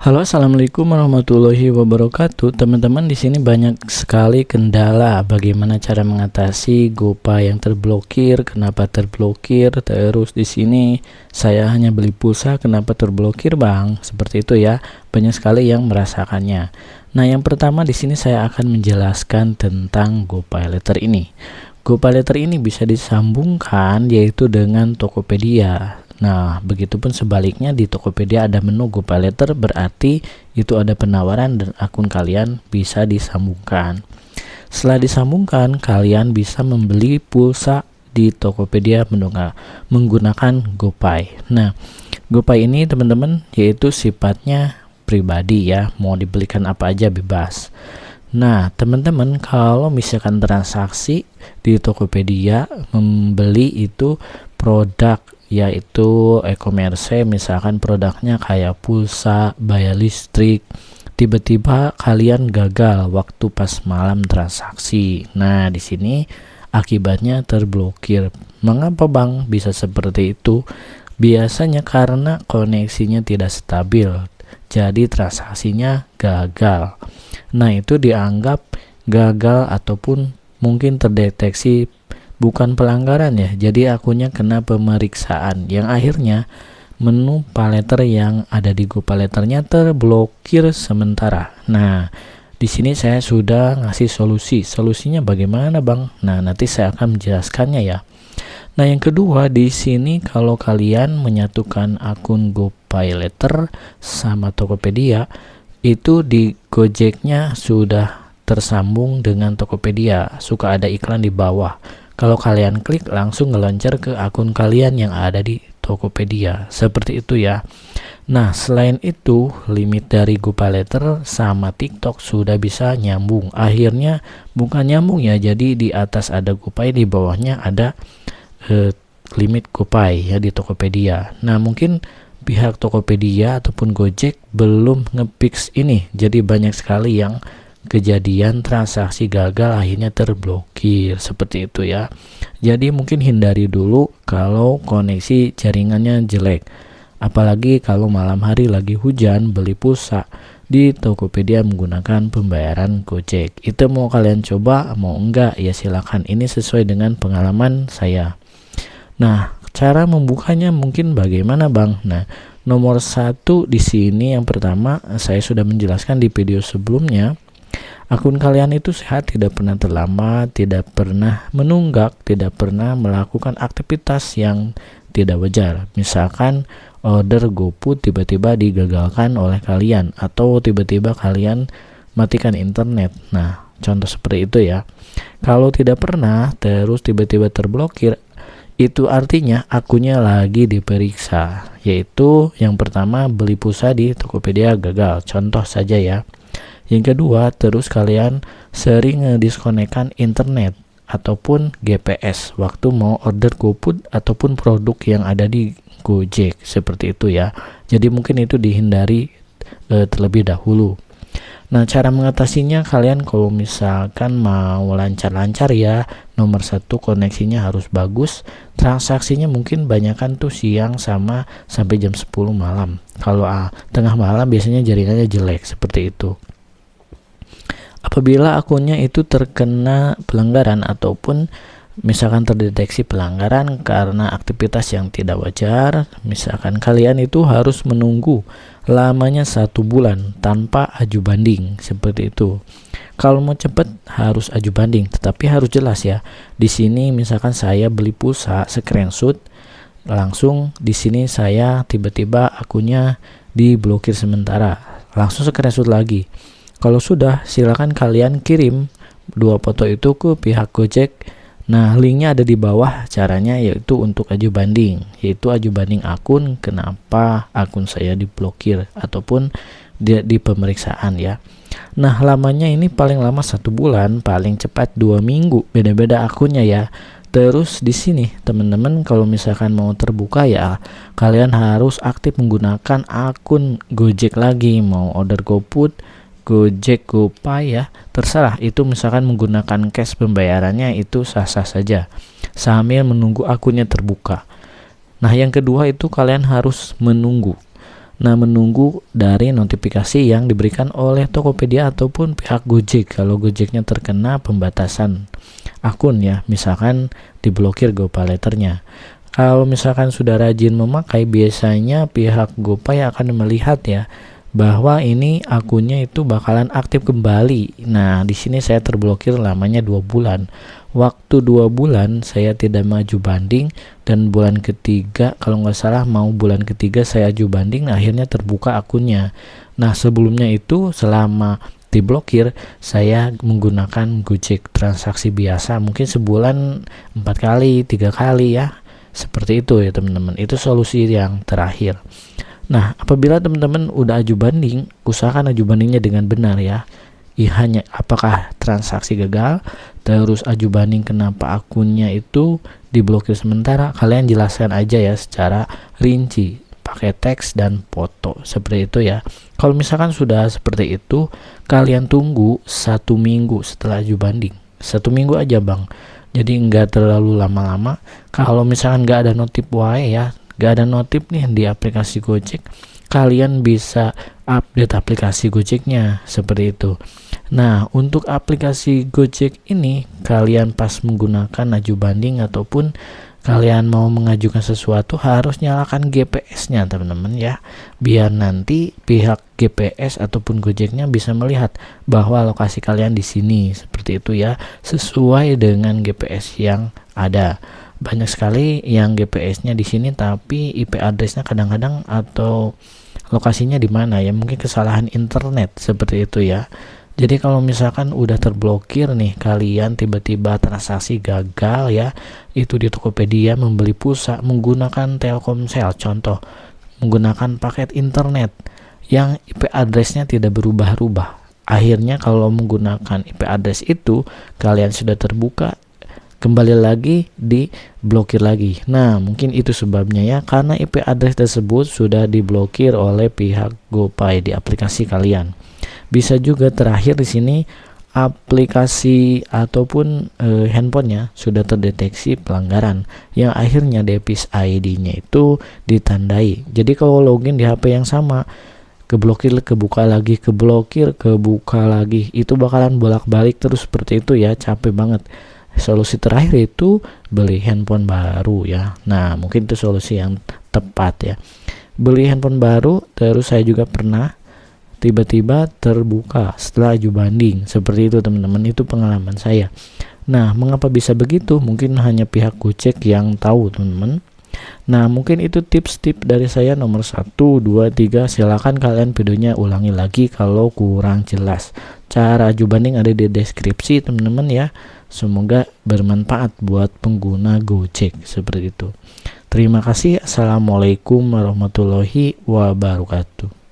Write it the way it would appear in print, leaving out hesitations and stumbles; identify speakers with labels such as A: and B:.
A: Halo, assalamualaikum warahmatullahi wabarakatuh. Teman-teman, di sini banyak sekali kendala. Bagaimana cara mengatasi GoPay yang terblokir? Kenapa terblokir? Terus di sini saya hanya beli pulsa, kenapa terblokir, Bang? Seperti itu ya. Banyak sekali yang merasakannya. Nah, yang pertama di sini saya akan menjelaskan tentang GoPay Letter ini. GoPay Letter ini bisa disambungkan yaitu dengan Tokopedia. Nah, begitupun sebaliknya di Tokopedia ada menu GoPay Letter, berarti itu ada penawaran dan akun kalian bisa disambungkan. Setelah disambungkan, kalian bisa membeli pulsa di Tokopedia menggunakan GoPay. Nah, GoPay ini teman-teman yaitu sifatnya pribadi ya, mau dibelikan apa aja bebas. Nah, teman-teman, kalau misalkan transaksi di Tokopedia membeli itu produk yaitu e-commerce, misalkan produknya kayak pulsa, bayar listrik, tiba-tiba kalian gagal waktu pas malam transaksi. Nah, di sini akibatnya terblokir. Mengapa, Bang, bisa seperti itu? Biasanya karena koneksinya tidak stabil, jadi transaksinya gagal. Nah, itu dianggap gagal ataupun mungkin terdeteksi bukan pelanggaran ya, jadi akunnya kena pemeriksaan yang akhirnya menu paylater yang ada di GoPay Letternya terblokir sementara. Nah, di sini saya sudah ngasih solusinya bagaimana, Bang? Nah, nanti saya akan menjelaskannya ya. Nah, yang kedua di sini kalau kalian menyatukan akun GoPay Letter sama Tokopedia, itu di Gojeknya sudah tersambung dengan Tokopedia, suka ada iklan di bawah. Kalau kalian klik langsung ngeloncer ke akun kalian yang ada di Tokopedia, seperti itu ya. Nah, selain itu limit dari GoPay Letter sama TikTok sudah bisa nyambung. Akhirnya bukan nyambung ya, jadi di atas ada GoPay, di bawahnya ada limit GoPay ya di Tokopedia. Nah, mungkin pihak Tokopedia ataupun Gojek belum nge-fix ini, jadi banyak sekali yang kejadian transaksi gagal akhirnya terblokir seperti itu ya. Jadi mungkin hindari dulu kalau koneksi jaringannya jelek, apalagi kalau malam hari lagi hujan beli pulsa di Tokopedia menggunakan pembayaran Gojek. Itu mau kalian coba mau enggak ya silakan, ini sesuai dengan pengalaman saya. Nah, cara membukanya mungkin bagaimana, Bang? Nah, nomor satu di sini yang pertama saya sudah menjelaskan di video sebelumnya. Akun kalian itu sehat, tidak pernah terlambat, tidak pernah menunggak, tidak pernah melakukan aktivitas yang tidak wajar. Misalkan order GoFood tiba-tiba digagalkan oleh kalian, atau tiba-tiba kalian matikan internet. Nah, contoh seperti itu ya. Kalau tidak pernah terus tiba-tiba terblokir, itu artinya akunnya lagi diperiksa. Yaitu yang pertama, beli pulsa di Tokopedia gagal, contoh saja ya. Yang kedua, terus kalian sering ngediskonekkan internet ataupun GPS waktu mau order GoFood ataupun produk yang ada di Gojek, seperti itu ya. Jadi mungkin itu dihindari terlebih dahulu. Nah, cara mengatasinya kalian kalau misalkan mau lancar-lancar ya, nomor satu koneksinya harus bagus, transaksinya mungkin banyakan tuh siang sama sampai jam 10 malam. Kalau tengah malam biasanya jaringannya jelek, seperti itu. Apabila akunnya itu terkena pelanggaran ataupun misalkan terdeteksi pelanggaran karena aktivitas yang tidak wajar, misalkan kalian itu harus menunggu lamanya 1 bulan tanpa aju banding, seperti itu. Kalau mau cepat harus aju banding, tetapi harus jelas ya. Di sini misalkan saya beli pulsa, screenshot, langsung di sini saya tiba-tiba akunnya diblokir sementara, langsung screenshot lagi. Kalau sudah, silakan kalian kirim 2 foto itu ke pihak Gojek. Nah, linknya ada di bawah. Caranya yaitu untuk aju banding, yaitu aju banding akun, kenapa akun saya diblokir ataupun di pemeriksaan ya. Nah, lamanya ini paling lama 1 bulan, paling cepat 2 minggu, beda-beda akunnya ya. Terus di sini teman-teman kalau misalkan mau terbuka ya, kalian harus aktif menggunakan akun Gojek lagi, mau order GoFood, Gojek, GoPay ya, terserah. Itu misalkan menggunakan cash pembayarannya itu sah-sah saja sambil menunggu akunnya terbuka. Nah, yang kedua itu kalian harus menunggu Nah, menunggu dari notifikasi yang diberikan oleh Tokopedia ataupun pihak Gojek kalau Gojeknya terkena pembatasan akun ya, misalkan diblokir GoPayLater-nya. Kalau misalkan sudah rajin memakai, biasanya pihak GoPay akan melihat ya bahwa ini akunnya itu bakalan aktif kembali. Nah, di sini saya terblokir lamanya 2 bulan. Waktu 2 bulan saya tidak maju banding, dan bulan ketiga kalau nggak salah mau bulan ketiga saya aju banding, akhirnya terbuka akunnya. Nah, sebelumnya itu selama diblokir saya menggunakan Gojek transaksi biasa, mungkin sebulan 4 kali 3 kali ya, seperti itu ya teman-teman. Itu solusi yang terakhir. Nah, apabila teman-teman udah aju banding, usahakan aju bandingnya dengan benar ya. Hanya apakah transaksi gagal, terus aju banding kenapa akunnya itu diblokir sementara, kalian jelaskan aja ya secara rinci pakai teks dan foto seperti itu ya. Kalau misalkan sudah seperti itu, kalian tunggu 1 minggu setelah aju banding. 1 minggu aja bang, jadi nggak terlalu lama-lama. Kalau misalkan nggak ada notif wae ya, nggak ada notif nih di aplikasi Gojek, kalian bisa update aplikasi Gojeknya seperti itu. Nah, untuk aplikasi Gojek ini kalian pas menggunakan aju banding ataupun kalian mau mengajukan sesuatu harus nyalakan GPS-nya teman-teman ya, biar nanti pihak GPS ataupun Gojeknya bisa melihat bahwa lokasi kalian di sini seperti itu ya, sesuai dengan GPS yang ada. Banyak sekali yang GPS-nya di sini tapi IP address-nya kadang-kadang atau lokasinya di mana ya, mungkin kesalahan internet seperti itu ya. Jadi kalau misalkan udah terblokir nih, kalian tiba-tiba transaksi gagal ya, itu di Tokopedia membeli pulsa menggunakan Telkomsel, contoh menggunakan paket internet yang IP address-nya tidak berubah-ubah. Akhirnya kalau menggunakan IP address itu kalian sudah terbuka, kembali lagi diblokir lagi. Nah, mungkin itu sebabnya ya, karena IP address tersebut sudah diblokir oleh pihak GoPay di aplikasi kalian. Bisa juga terakhir di sini aplikasi ataupun handphonenya sudah terdeteksi pelanggaran yang akhirnya device ID-nya itu ditandai. Jadi kalau login di HP yang sama, keblokir, kebuka lagi, keblokir, kebuka lagi, itu bakalan bolak-balik terus seperti itu ya, capek banget. Solusi terakhir itu beli handphone baru ya. Nah, mungkin itu solusi yang tepat ya, beli handphone baru. Terus saya juga pernah tiba-tiba terbuka setelah aju banding seperti itu teman-teman, itu pengalaman saya. Nah, mengapa bisa begitu? Mungkin hanya pihak Gojek yang tahu teman-teman. Nah, mungkin itu tips-tips dari saya nomor 1, 2, 3. Silakan kalian videonya ulangi lagi kalau kurang jelas. Cara aju banding ada di deskripsi teman-teman ya. Semoga bermanfaat buat pengguna Gojek seperti itu. Terima kasih. Assalamualaikum warahmatullahi wabarakatuh.